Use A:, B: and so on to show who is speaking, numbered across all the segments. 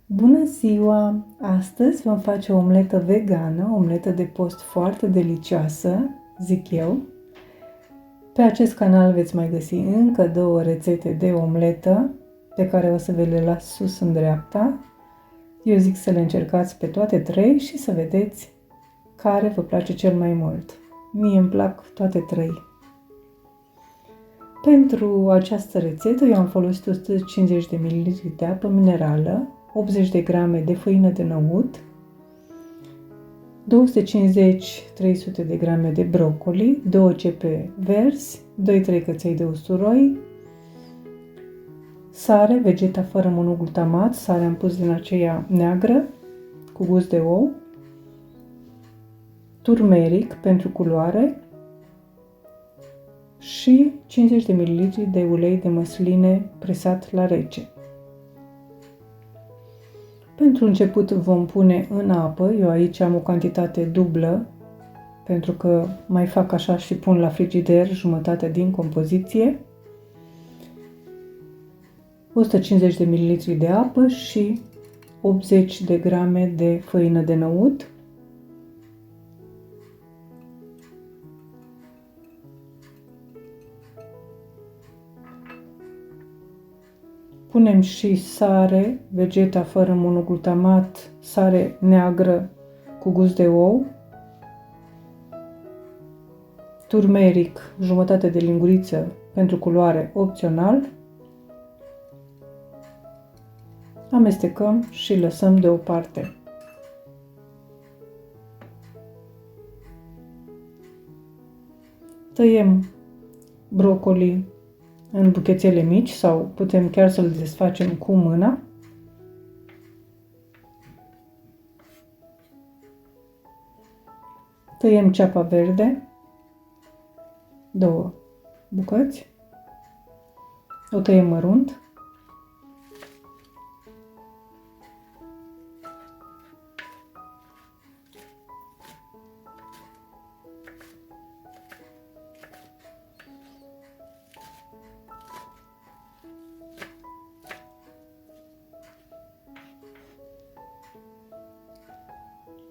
A: Bună ziua! Astăzi vom face o omletă vegană, o omletă de post foarte delicioasă, zic eu. Pe acest canal veți mai găsi încă 2 rețete de omletă, pe care o să vi le las sus în dreapta. Eu zic să le încercați pe toate 3 și să vedeți care vă place cel mai mult. Mie îmi plac toate 3. Pentru această rețetă eu am folosit 150 de ml de apă minerală, 80 de grame de făină de năut, 250-300 de grame de broccoli, 2 cepe verzi, 2-3 căței de usturoi, sare, vegeta fără monoglutamat, sare am pus din aceea neagră, cu gust de ou, turmeric pentru culoare și 50 de ml de ulei de măsline presat la rece. Pentru început vom pune în apă, eu aici am o cantitate dublă, pentru că mai fac așa și pun la frigider jumătate din compoziție, 150 de ml de apă și 80 de grame de făină de năut. Punem și sare, vegeta fără monoglutamat, sare neagră cu gust de ou, turmeric, jumătate de linguriță pentru culoare opțional. Amestecăm și lăsăm deoparte. Tăiem broccoli în buchețele mici sau putem chiar să-l desfacem cu mâna. Tăiem ceapa verde, 2 bucăți, o tăiem mărunt.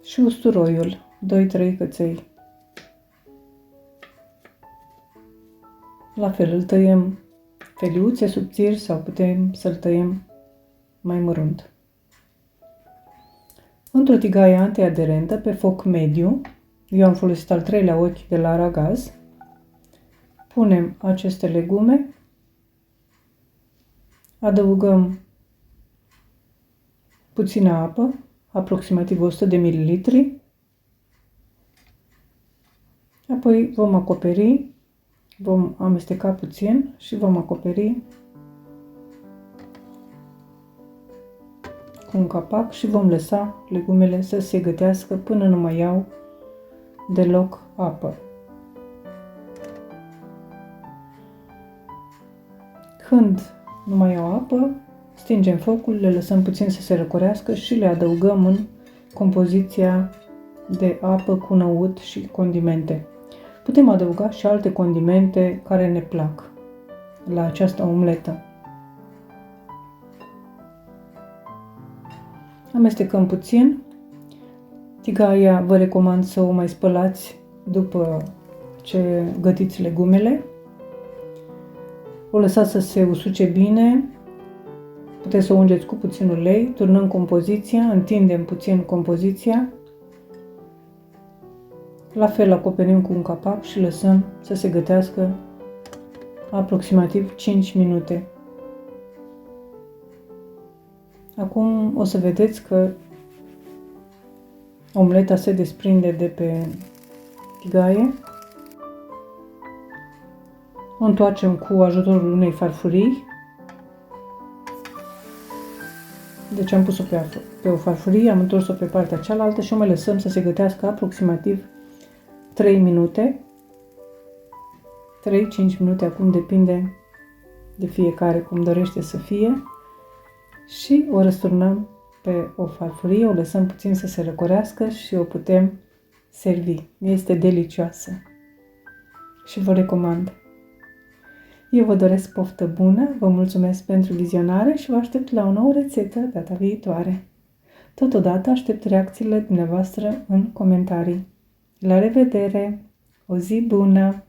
A: Și usturoiul, 2-3 căței. La fel îl tăiem feliuțe subțiri sau putem să-l tăiem mai mărunt. Într-o tigaie antiaderentă pe foc mediu, eu am folosit al 3-lea ochi de la aragaz, punem aceste legume, adăugăm puțină apă, aproximativ 100 de ml, apoi vom acoperi, vom amesteca puțin și vom acoperi cu un capac și vom lăsa legumele să se gătească până nu mai iau deloc apă. Când nu mai iau apă, stingem focul, le lăsăm puțin să se răcorească și le adăugăm în compoziția de apă cu năut și condimente. Putem adăuga și alte condimente care ne plac la această omletă. Amestecăm puțin. Tigaia vă recomand să o mai spălați după ce gătiți legumele. O lăsați să se usuce bine. Puteți să o ungeți cu puțin ulei, turnăm compoziția, întindem puțin compoziția. La fel acoperim cu un capac și lăsăm să se gătească aproximativ 5 minute. Acum o să vedeți că omleta se desprinde de pe tigaie. O întoarcem cu ajutorul unei farfurii. Deci am pus-o pe o farfurie, am întors-o pe partea cealaltă și o mai lăsăm să se gătească aproximativ 3 minute. 3-5 minute, acum depinde de fiecare cum dorește să fie. Și o răsturnăm pe o farfurie, o lăsăm puțin să se răcorească și o putem servi. Este delicioasă și vă recomand. Eu vă doresc poftă bună, vă mulțumesc pentru vizionare și vă aștept la o nouă rețetă data viitoare. Totodată aștept reacțiile dumneavoastră în comentarii. La revedere! O zi bună!